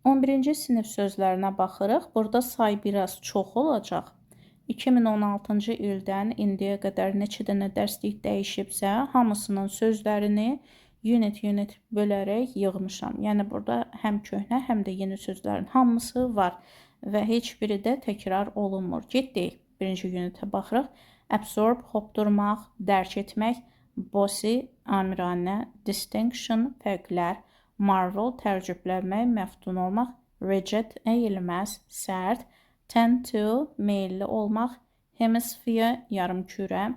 11-ci sinif sözlərinə baxırıq. Burada say biraz çox olacaq. 2016-cı ildən indiyə qədər neçə dənə dərslik dəyişibsə, hamısının sözlərini unit bölərək yığmışam. Yəni burada həm köhnə, həm də yeni sözlərin hamısı var və heç biri də təkrar olunmur. Getdik. Birinci unitə baxırıq. Absorb, hopdurmaq, dərk etmək, bossy, amiranə, distinction, fərqlər, marvel, təəccüblənmək, məftun olmaq, rigid, əyilməz, sərt, tend to, meyilli olmaq, hemisphere, yarımkürə,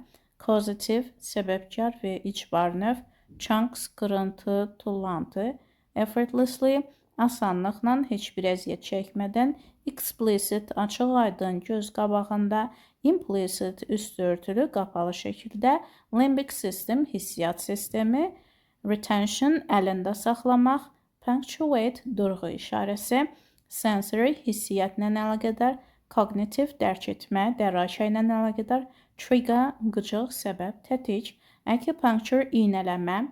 causative, səbəbkar və icbar növ, chunks, qırıntı, tullantı, effortlessly, asanlıqla, heç bir əziyyət çəkmədən, explicit, açıq aydın, göz qabağında, implicit, üstü örtülü, qapalı şəkildə, limbic system, hissiyat sistemi, retention, əlində saxlamaq, punctuate, durğu işarəsi, sensory, hissiyyatla əlaqədar, cognitive, dərk etmə, dərrakə ilə əlaqədar, trigger, qıcıq, səbəb, tətik, acupuncture, iynələmə,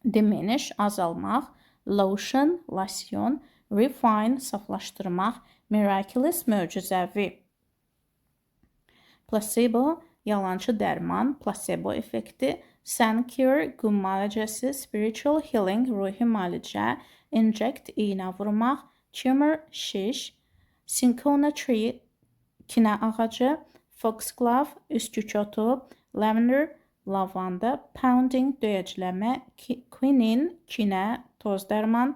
diminish, azalmaq, lotion, lasyon, refine, saflaşdırmaq, miraculous, möcüzəvi, placebo, yalançı dərman, placebo effekti, sun-cure, qum müalicəsi, spiritual healing, ruhi müalicə, inject, iynə vurmaq, tumor, şiş, cinchona tree, kinə ağacı, foxglove, üskük otu, lavender, lavanda, pounding, döyəcləmə, quinine, kinə, toz dərman,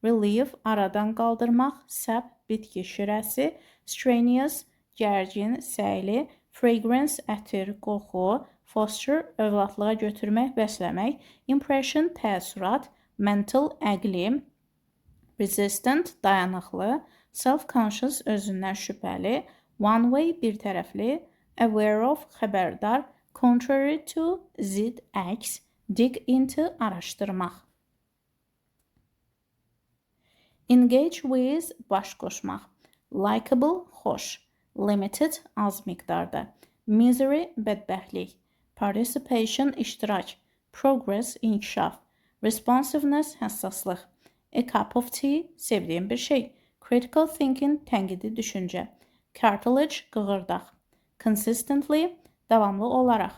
relief, aradan qaldırmaq, sap, bitki şirəsi, strenuous, gərgin, səyli, fragrance, ətir, qoxu, foster, övladlığa götürmək, bəsləmək, impression, təəssürat, mental, əqli, resistant, dayanıqlı, self-conscious, özündən şübhəli, one way, bir tərəfli, aware of, xəbərdar, contrary to, zid, əks, dig into, araşdırmaq. Engage with, baş qoşmaq, likable, xoş, limited, az miqdarda, misery, bədbəxtlik, participation, iştirak, progress, inkişaf, responsiveness, həssaslıq, a cup of tea, sevdiyim bir şey, critical thinking, tənqidi düşüncə, cartilage, qığırdaq, consistently, davamlı olaraq,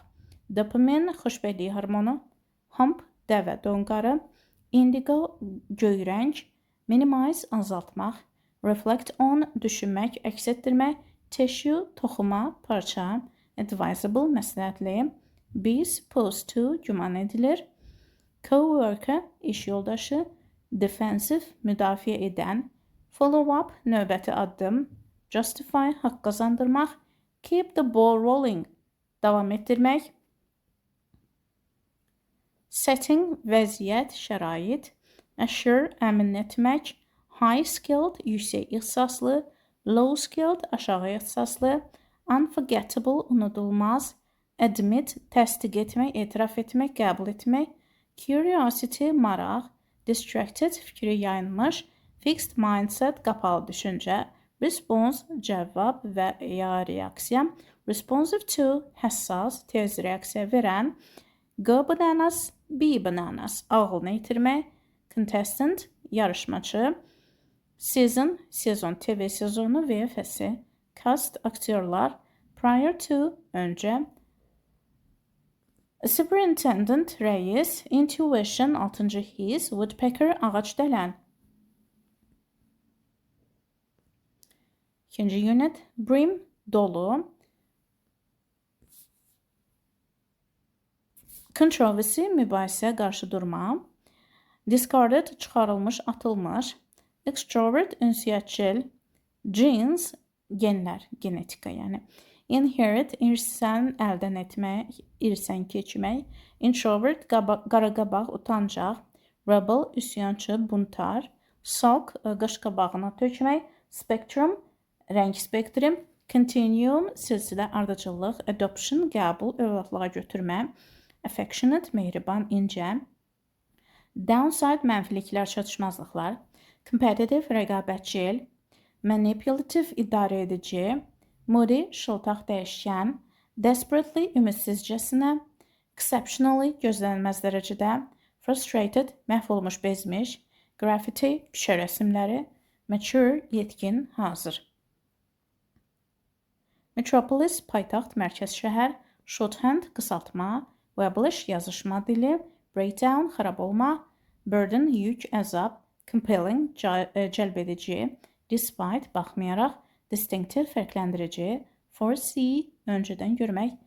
dopamine, xoşbəxtlik hormonu, hump, dəvə, donqarı, indigo, göy rəng, minimize, azaltmaq, reflect on, düşünmək, əks etdirmək, tissue, toxuma, parça, advisable, məsləhətli, be supposed to, güman edilir, co-worker, iş yoldaşı, defensive, müdafiə edən, follow up, növbəti addım, justify, haqq qazandırmaq, keep the ball rolling, davam etdirmək, setting, vəziyyət, şərait, assure, əmin etmək, high skilled, yüksək ixtisaslı, low skilled, aşağı ixtisaslı, unforgettable, unudulmaz, admit, təsdiq etmək, etiraf etmək, qəbul etmək, curiosity, maraq, distracted, fikri yayınmış, fixed mindset, qapalı düşüncə, response, cavab və ya reaksiya, responsive to, həssas, tez reaksiya verən, go bananas, be bananas, ağlını itirmək, contestant, yarışmacı, season, sezon, TV sezonu, VFS, cast, aktyorlar, prior to, öncə, superintendent, rəis, intuition, 6-cı his, woodpecker, ağac dələn. 2-ci unit, brim, dolu, controversy, mübahisə, qarşı durma, discarded, çıxarılmış, atılmış, extrovert, ünsiyyətçil, genes, genlər, genetika yəni, inherit, irsən, əldən etmək, irsən keçmək, introvert, qaraqabaq, utancaq, rebel, üsyançı, buntar, sulk, qaşqabağına tökmək, spectrum, rəng spektrum, continuum, silsilə, ardıcıllıq, adoption, qəbul, övladlığa götürmə, affectionate, mehriban, incə, downside, mənfiliklər, çatışmazlıqlar, competitive, rəqabətçil, manipulative, idarə edici, moody, şıltaq, dəyişkən, desperately, ümidsizcəsinə, exceptionally, gözlənilməz dərəcədə, frustrated, məhv olmuş, bezmiş, graffiti, küçə rəsmləri, mature, yetkin, hazır. Metropolis, paytaxt, mərkəz şəhər. Shorthand, qısaltma. Weblish, yazışma dili. Breakdown, xarab olma. Burden, yük, əzab. Compelling, cəlbedici. Despite, baxmayaraq. Distinctive, fərqləndirici. Foresee, öncədən görmək.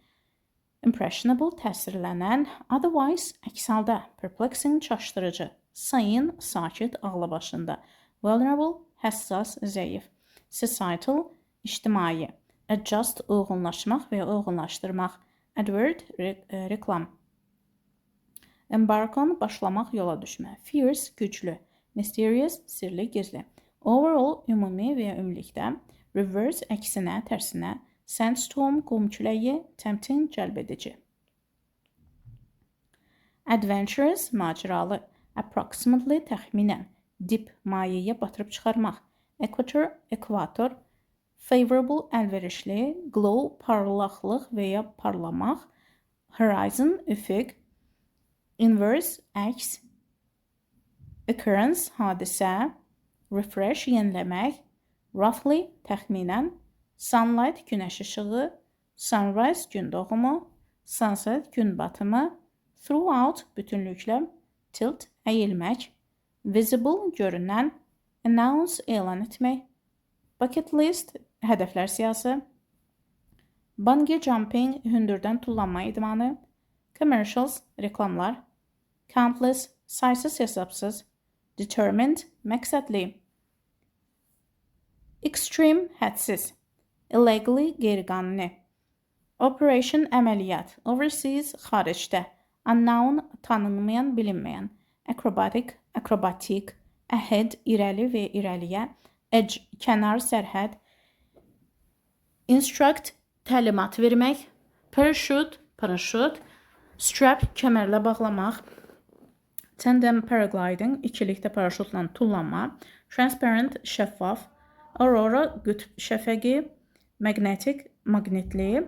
Impressionable, təsirlənən. Otherwise, əks halda. Perplexing, çaşdırıcı. Sane, sakit, ağlı başında. Vulnerable, həssas, zəif. Societal, ictimai. Adjust, uyğunlaşmaq və ya uyğunlaşdırmaq. Advert, reklam. Embark on, başlamaq, yola düşmə. Fierce, güclü. Mysterious, sirli, gizli. Overall, ümumi və ya ümumilikdə. Reverse, əksinə, tərsinə. Sandstorm, qum küləyi. Tempting, cəlbedici. Adventurous, macəralı. Approximately, təxminən. Dip, mayeyə batırıb çıxarmaq. Equator, ekvator. Favorable, əlverişli. Glow, parlaqlıq və ya parlamaq. Horizon, üfüq. Inverse, əks. Occurrence, hadisə. Refresh, yeniləmək. Roughly, təxminən. Sunlight, günəş işığı. Sunrise, gün doğumu. Sunset, gün batımı. Throughout, bütünlüklə. Tilt, əyilmək. Visible, görünən. Announce, elan etmək. Bucket list, hədəflər siyahısı. Bungee jumping, hündürdən tullanma idmanı. Commercials, reklamlar. Countless, saysız hesapsız. Determined, məqsədli. Extreme, hədsiz. Illegally, qeyri-qanuni. Operation, əməliyyat. Overseas, xaricdə. Unknown, tanınmayan, bilinməyən. Acrobatic, akrobatik. Ahead, irəli və irəliyə. Edge, kənar, sərhəd. Instruct, təlimat vermək. Parachute, paraşüt. Strap, kəmərlə bağlamaq. Tandem paragliding, ikilikdə paraşütlə tullanma. Transparent, şəffaf. Aurora, qütb şəfəqi. Magnetic, maqnitli.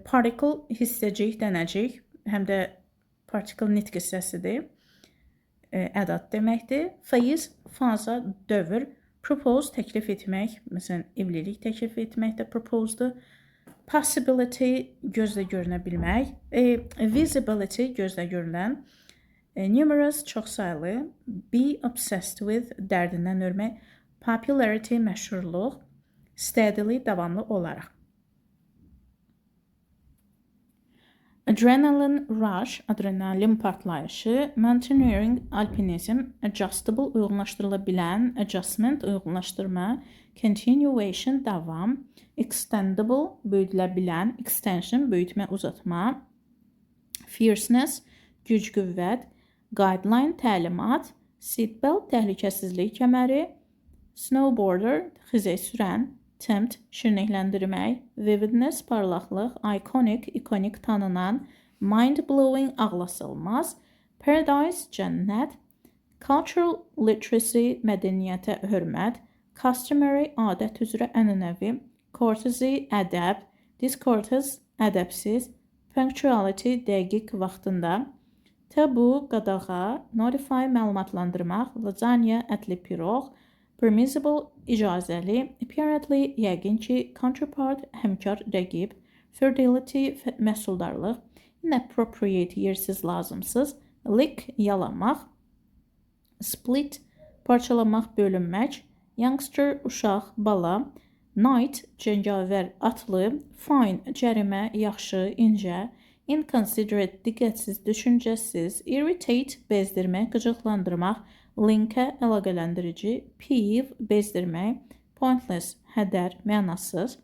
Particle, hissəcik, dənəcik. Həm də particle nitq hissəsidir. Ədad deməkdir. Phase, faza, dövr. Propose, təklif etmək. Məsələn, evlilik təklif etmək də proposedur. Possibility, gözlə görünə bilmək. Visibility, gözlə görünən. Numerous, çoxsaylı. Be obsessed with, dərdindən örmək. Popularity, məşhurluq. Steadily, davamlı olaraq. Adrenaline rush, adrenalin partlayışı. Mountaineering, alpinizm. Adjustable, uyğunlaşdırıla bilən. Adjustment, uyğunlaşdırma. Continuation, davam. Extendable, böyüdülə bilən. Extension, böyütmə, uzatma. Fierceness, güc, qüvvət. Guideline, təlimat. Seatbelt, təhlükəsizlik kəməri. Snowboarder, xizək sürən. Tempt, şirinlikləndirmək. Vividness, parlaqlıq. Iconic, ikonik, tanınan. Mind-blowing, ağlasılmaz. Paradise, cənnət. Cultural literacy, mədəniyyətə hörmət. Customary, adət üzrə ənənəvi. Courtesy, ədəb. Discourteous, ədəbsiz. Punctuality, dəqiq vaxtında. Tabu, qadağa. Notify, məlumatlandırmaq. Lasagna, ətli piroq. Permissible, icazəli. Apparently, yəqin ki. Counterpart, həmkar, rəqib. Fertility, məhsuldarlıq. Inappropriate, yersiz, lazımsız. Lick, yalamaq. Split, parçalamaq, bölünmək. Youngster, uşaq, bala. Knight, cəngavər, atlı. Fine, cərimə, yaxşı, incə. Inconsiderate, diqqətsiz, düşüncəsiz. Irritate, bezdirmək, qıcıqlandırmaq. Linkə, əlaqələndirici. Peeve, bezdirmək. Pointless, hədər, mənasız.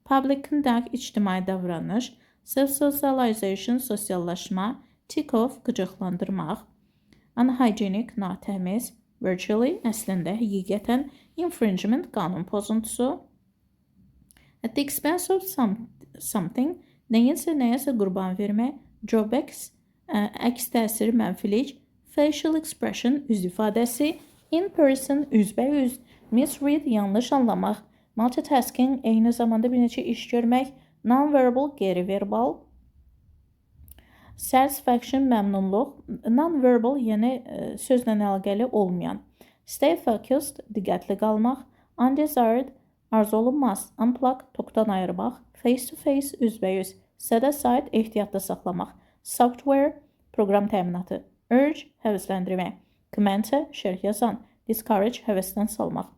Public conduct, ictimai davranış. Self-socialization, sosiallaşma. Tick off, qıcıqlandırmaq. Unhygienic, natəmiz. Virtually, əslində, həqiqətən. Infringement, qanun pozuntusu. At the expense of something, nəyəsə qurban vermək. Drawbacks, əks təsir, mənfilik. Facial expression, üz ifadəsi. In person, üzbəyüz. Misread, yanlış anlamaq. Multitasking, eyni zamanda bir neçə iş görmək. Non-verbal, qeyri-verbal. Satisfaction, məmnunluq. Non-verbal, yəni sözlə əlaqəli olmayan. Stay focused, diqqətli qalmaq. Undesired, arzu olunmaz. Unplug, tokdan ayırmaq. Face to face, üzbəyüz. Set aside, ehtiyatda saxlamaq. Software, proqram təminatı. Urge, həvəsləndirmək. Commenter, şərh yazan. Discourage, həvəsdən salmaq.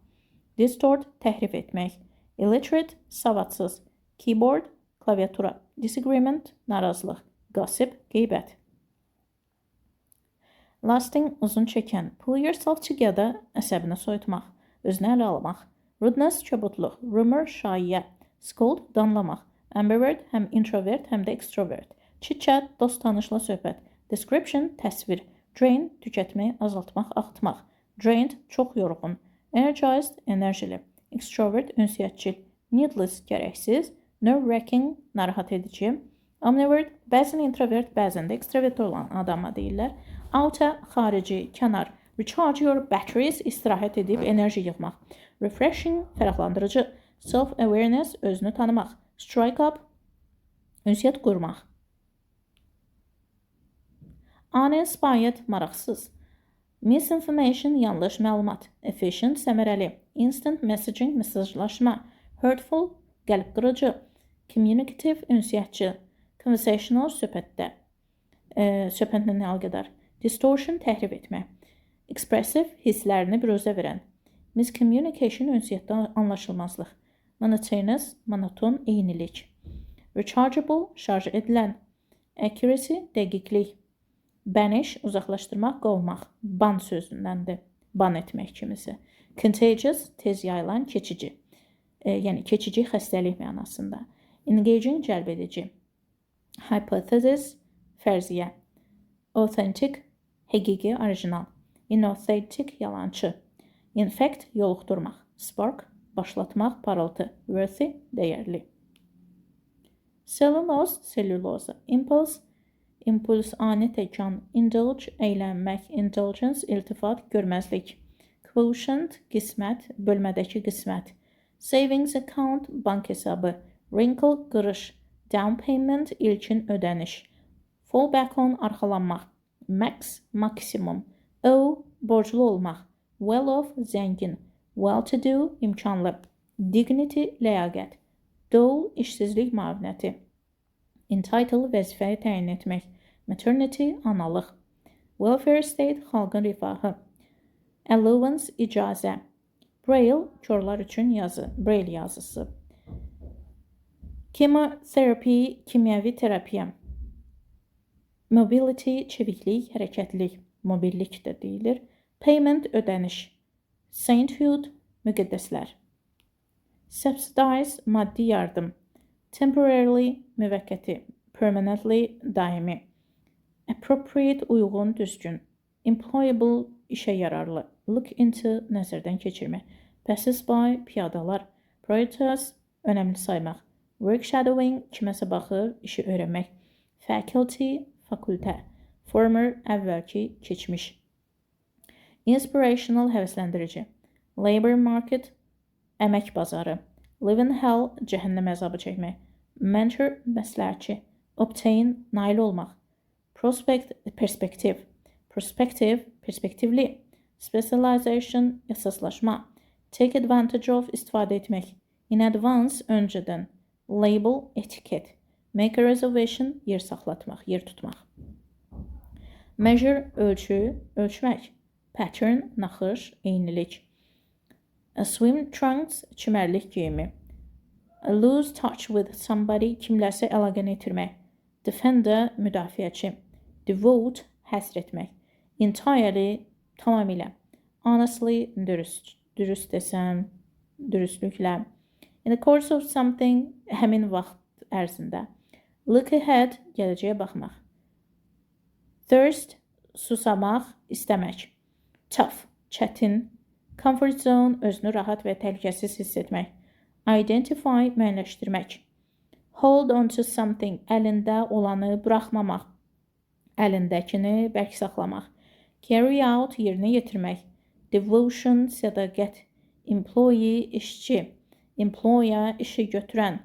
Distort, təhrif etmək. Illiterate, savadsız. Keyboard, klaviatura. Disagreement, narazılıq. Gossip, qeybət. Lasting, uzun çəkən. Pull yourself together, əsəbini soyutmaq. Özünə ələ almaq. Rudeness, çöbutluq. Rumor, şayiə. Scold, danlamaq. Ambivert, həm introvert, həm də extrovert. Chit-chat, dost-tanışla söhbət. Description, təsvir. Drain, tükətmək, azaltmaq, axıtmaq. Drained, çox yorğun. Energized, enerjili. Extrovert, ünsiyyətçil. Needless, gərəksiz. Nerve-wracking, narahat edici. Omnivert, bəzən introvert, bəzən də extrovert olan adama deyirlər. Outer, xarici, kənar. Recharge your batteries, istirahət edib enerji yığmaq. Refreshing, fərahlandırıcı. Self-awareness, özünü tanımaq. Strike up, ünsiyyət qurmaq. Uninspired, maraqsız. Misinformation, yanlış məlumat. Efficient, səmərəli. Instant messaging, mesajlaşma. Hurtful, qəlb qırıcı. Communicative, ünsiyyətçi. Conversational, söhbətdə. Söhbətlə əlaqədar. Distortion, təhrif etmə. Expressive, hisslərini büruzə verən. Miscommunication, ünsiyyətdə anlaşılmazlıq. Monotonous, monoton, eynilik. Rechargeable, şarj edilən. Accuracy, dəqiqlik. Banish, uzaqlaşdırmaq, qovmaq. Ban sözündəndir. Ban etmək kimisi. Contagious, tez yayılan, keçici. Yəni keçici xəstəlik mənasında. Engaging, cəlb edici. Hypothesis, fərziyyə. Authentic, həqiqi, orijinal. Inauthentic, yalançı. Infect, yoluxdurmaq. Spark, başlatmaq, parıltı. Worthy, dəyərli. Cellulose, selüloza. Impulse, impuls, ani, təkan. Indulge, əylənmək. Indulgence, iltifat, görməzlik. Quotient, qismət, bölmədəki qismət. Savings account, bank hesabı. Wrinkle, qırış. Down payment, ilkin ödəniş. Fall back on, arxalanmaq. Max, maksimum. Owe, borclu olmaq. Well off, zəngin. Well to do, imkanlı. Dignity, ləyaqət. Dole, işsizlik müavinəti. Entitle, vəzifəyə təyin etmək. Maternity, analıq. Welfare state, xalqın rifahı. Allowance, icazə. Braille, körlər üçün yazı. Braille yazısı. Chemotherapy, kimyəvi terapiya. Mobility, çeviklik, hərəkətlilik. Mobillik də deyilir. Payment, ödəniş. Sainthood, müqəddəslər. Subsidize, maddi yardım. Temporarily, müvəqqəti. Permanently, daimi. Appropriate, uyğun, düzgün. Employable, işə yararlı. Look into, nəzərdən keçirmək. Passes by, piyadalar. Prioritas, önəmli saymaq. Work shadowing, kiməsə baxır, işi öyrənmək. Faculty, fakültə. Former, əvvəlki, keçmiş. Inspirational, həvəsləndirici. Labor market, əmək bazarı. Live in hell, cəhənnəm əzabı çəkmək. Mentor, məsləhətçi. Obtain, nail olmaq. Prospect, perspektiv. Prospective, perspektivli. Specialization, əsaslaşma. Take advantage of, istifadə etmək. In advance, öncədən. Label, etiket. Make a reservation, yer saxlatmaq, yer tutmaq. Measure, ölçü, ölçmək. Pattern, naxış, eynilik. Swim trunks, çimərlik geyimi. Lose touch with somebody, kimlərsə əlaqəni itirmək. Defender, müdafiəçi. Devote, həsr etmək. Entirely, tamamilə. Honestly, dürüst desəm, dürüstlüklə. In the course of something, həmin vaxt ərzində. Look ahead, gələcəyə baxmaq. Thirst, susamaq, istəmək. Tough, çətin. Comfort zone, özünü rahat və təhlükəsiz hiss etmək. Identify, müəyyənləşdirmək. Hold on to something, əlində olanı buraxmamaq. Əlindəkini bərk saxlamaq. Carry out, yerinə yetirmək. Devotion, sədaqət. Employee, işçi. Employer, işi götürən.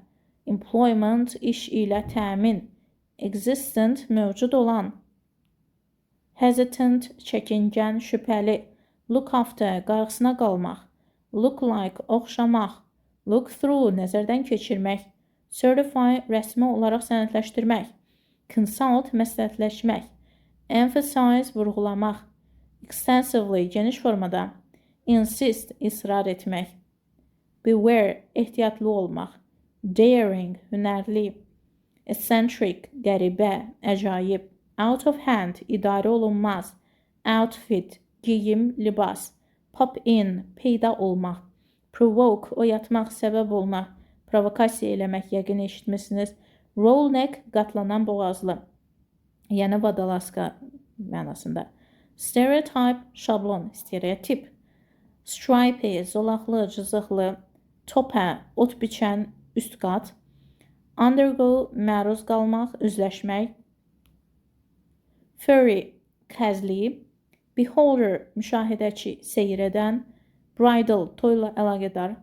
Employment, iş ilə təmin. Existent, mövcud olan. Hesitant, çəkingən, şübhəli. Look after, qarğısına qalmaq. Look like, oxşamaq. Look through, nəzərdən keçirmək. Certify, rəsmi olaraq sənədləşdirmək. Consult, məsləhətləşmək. Emphasize, vurğulamaq. Extensively, geniş formada. Insist, israr etmək. Beware, ehtiyatlı olmaq. Daring, hünərli. Eccentric, qəribə, əcaib. Out of hand, idarə olunmaz. Outfit, geyim, libas. Pop in, peyda olmaq. Provoke, oyatmaq, səbəb olmaq. Provokasiya eləmək, yəqin eşitmişsiniz. Roll neck, qatlanan boğazlı. Yəni vadalaska mənasında. Stereotype, şablon, stereotip. Stripy, zolaqlı, cızıqlı. Topper, ot biçən, üst qat. Undergo, məruz qalmaq, üzləşmək. Furry, kəzli. Beholder, müşahidəçi, seyir edən. Bridal, toyla əlaqədar.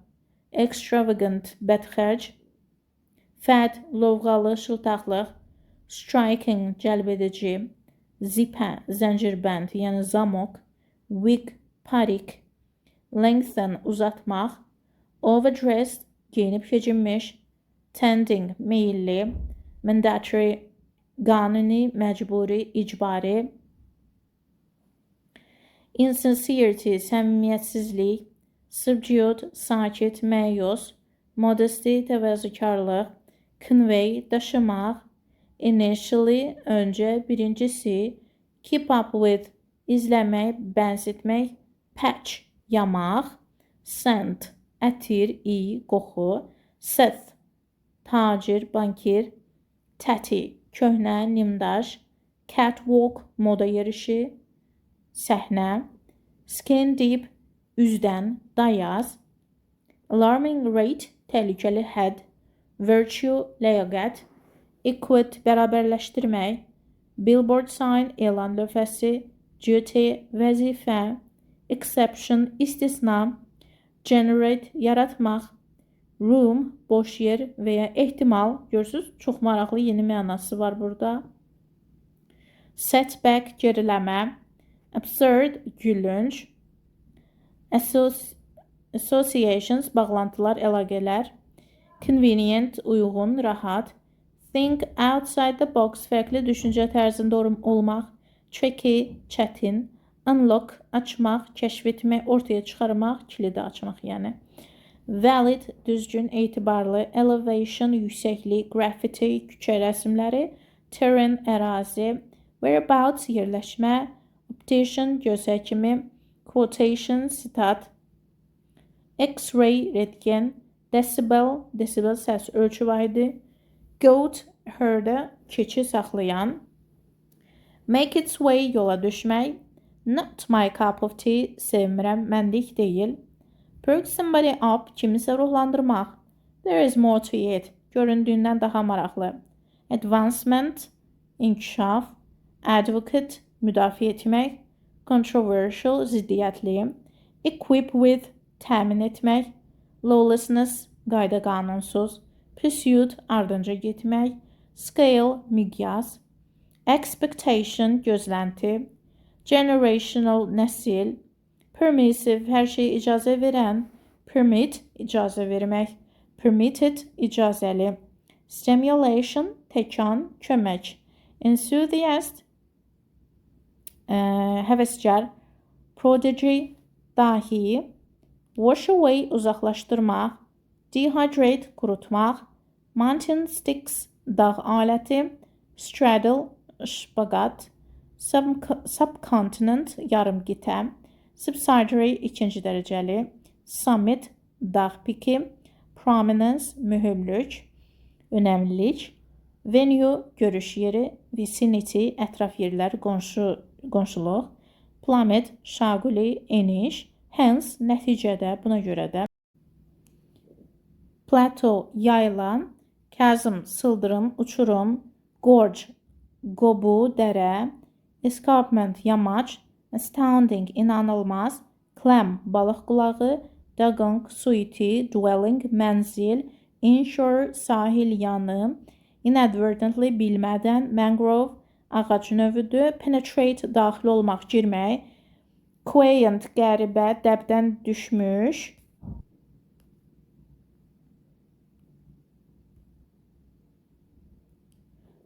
Extravagant, bədxərc. Fad, lovğalı, şıltaqlıq. Striking, cəlbedici. Zipper, zəncirbənd, yəni zamok. Wig, parik. Lengthen, uzatmaq. Overdressed, geyinib keçinmiş. Tending, meyilli. Mandatory, qanuni, məcburi, icbari. Insincerity, səmimiyyətsizlik. Subdued, sakit, məyus. Modesty, təvazökarlıq. Convey, daşımaq. Initially, öncə, birincisi. Keep up with, izləmək, bənzitmək. Patch, yamaq. Scent, ətir, iyi, qoxu. Seth, tacir, bankir. Tatty, köhnə, nimdaş. Catwalk, moda yerişi. Səhnə. Skin deep, üzdən, dayaz. Alarming rate, təhlükəli hədd. Virtue, ləyaqət. Equate, bərabərləşdirmək. Billboard sign, elan lövhəsi. Duty, vəzifə. Exception, istisna. Generate, yaratmaq. Room, boş yer və ya ehtimal. Görürsünüz, çox maraqlı yeni mənası var burada. Setback, geriləmə. Absurd, gülünc. Associations, bağlantılar, əlaqələr. Convenient, uyğun, rahat. Think outside the box, fərqli düşüncə tərzində olmaq. Tricky, çətin. Unlock, açmaq, kəşf etmək, ortaya çıxarmaq, kilidi açmaq yəni. Valid, düzgün, etibarlı. Elevation, yüksəklik. Graffiti, küçə rəsmləri. Terrain, ərazi. Whereabouts, yerləşmə. Optician, göz həkimi. Quotation, sitat. X-ray, rentgen. Decibel, desibel səs ölçü vahidi. Goat, herde, keçi saxlayan. Make its way, yola düşmək. Not my cup of tea, sevmirəm, mənlik deyil. Perk somebody up, kimisə ruhlandırmaq. There is more to it, göründüyündən daha maraqlı. Advancement, inkişaf. Advocate, müdafiə etmək. Controversial, ziddiyyətli. Equip with, təmin etmək. Lawlessness, qayda qanunsuz. Pursuit, ardınca getmək. Scale, miqyas. Expectation, gözlənti. Generational, nəsil. Permissive, hər şey icazə verən. Permit, icazə vermək. Permitted, icazəli. Stimulation, təkan, kömək. Enthusiast, həvəskar. Prodigy, dahi. Wash away, uzaqlaşdırmaq. Dehydrate, qurutmaq. Mountain sticks, dağ aləti. Straddle, şpaqat. Subcontinent, yarım qitə. Subsidiary, ikinci dərəcəli. Summit, dağ piki. Prominence, mühümlük, önəmlilik. Venue, görüş yeri. Vicinity, ətraf yerlər, qonşuluq. Plummet, şaquli, eniş. Hence, nəticədə, buna görə də. Plateau, yayla. Chasm, sıldırım, uçurum. Gorge, qobu, dərə. Escarpment, yamaç. Astounding, inanılmaz. Clam, balıq qulağı. Dugong, su iti. Dwelling, mənzil. Inshore, sahil yanı. Inadvertently, bilmədən. Mangrove, ağac növüdür. Penetrate, daxil olmaq, girmək. Quaint, qəribə, dəbdən düşmüş.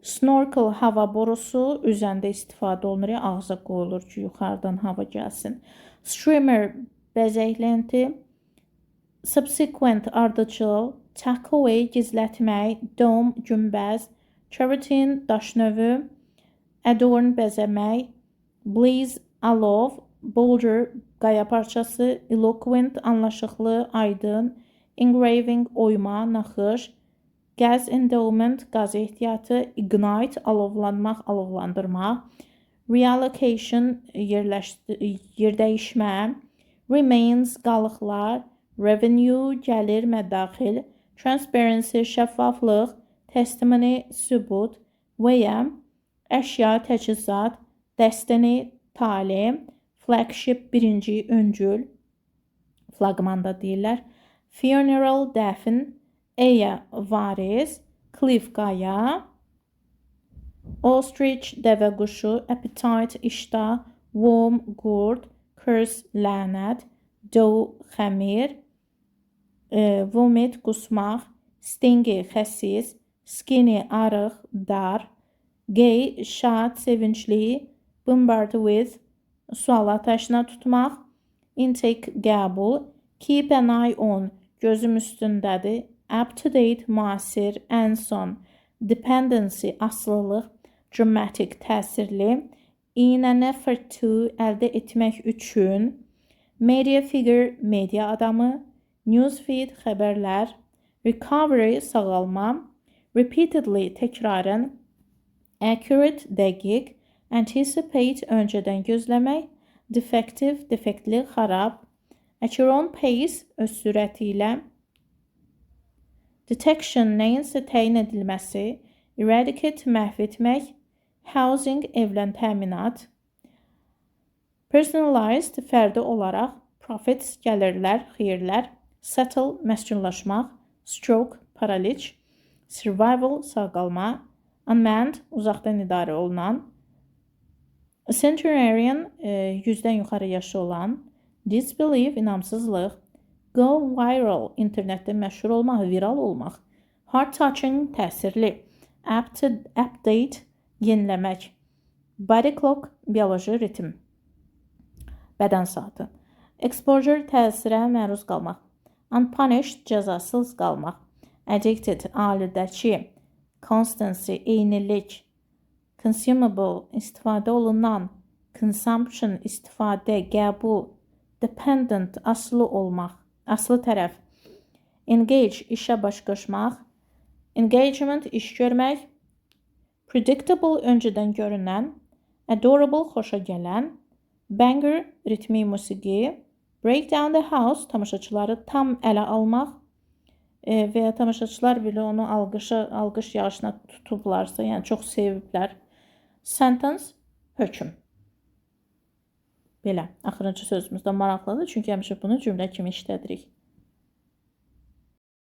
Snorkel, hava borusu, üzəndə istifadə olunur, ağza qoyulur ki, yuxarıdan hava gəlsin. Streamer, bəzək lenti. Subsequent, ardıcıl. Tuck away, gizlətmək. Dome, günbəz. Travertine, daş növü. Adorn, bəzəmək. Blaze, alov. Boulder, qaya parçası. Eloquent, anlaşıqlı, aydın. Engraving, oyma, naxış. Gas endowment, qaz ehtiyatı. Ignite, alovlanmaq, alovlandırmaq. Reallocation, yer dəyişmə. Remains, qalıqlar. Revenue, gəlir, mədaxil. Transparency, şəffaflıq. Testimony, sübut. Veya, əşya, təchizat. Destiny, tali. Flagship, birinci, öncül. Flaqmanda deyirlər. Funeral, dəfn. Eya, varis. Cliff, qaya. Ostrich, dəvə quşu. Appetite, iştah. Worm, qurd. Curse, lənət. Dough, xəmir. Vomit, qusmaq. Stingy, xəsis. Skinny, arıq, dar. Gay, şad, sevincli. Bombard with, sual atəşinə tutmaq. Intake, qəbul. Keep an eye on, gözüm üstündədir. Up to date, müasir, ən son. Dependency, asılılıq. Dramatic, təsirli. In an effort to, əldə etmək üçün. Media figure, media adamı. Newsfeed, xəbərlər. Recovery, sağalma. Repeatedly, təkrarən. Accurate, dəqiq. Anticipate, öncədən gözləmək. Defective, defektli, xarab. At your own pace, öz sürəti ilə. Detection, nəyinsə təyin edilməsi. Eradicate, məhv etmək. Housing, evlən təminat. Personalized, fərdi olaraq. Profits, gəlirlər, xeyirlər. Settle, məskunlaşmaq. Stroke, paraliç. Survival, sağ qalma. Unmanned, uzaqdan idarə olunan. Centenarian, 100-dən yuxarı yaşı olan. Disbelief, inamsızlıq. Go viral, internetdə məşhur olmaq, viral olmaq. Heart-touching, təsirli. Update, yeniləmək. Body clock, bioloji ritm. Bədən saatı. Exposure, təsirə məruz qalmaq. Unpunished, cəzasız qalmaq. Addicted, aludəçi. Constancy, eynilik. Consumable, istifadə olunan. Consumption, istifadə, qəbul. Dependent, asılı olmaq, asılı tərəf. Engage, işə baş qoşmaq. Engagement, iş görmək. Predictable, öncədən görünən. Adorable, xoşa gələn. Banger, ritmi musiqi. Break down the house, tamaşaçıları tam ələ almaq. Və ya tamaşaçılar belə onu alqış yağışına tutublarsa, yəni çox seviblər. Sentence, hökm. Belə, axırıncı sözümüz də maraqlıdır, çünki həmişə bunu cümlə kimi işlədirik.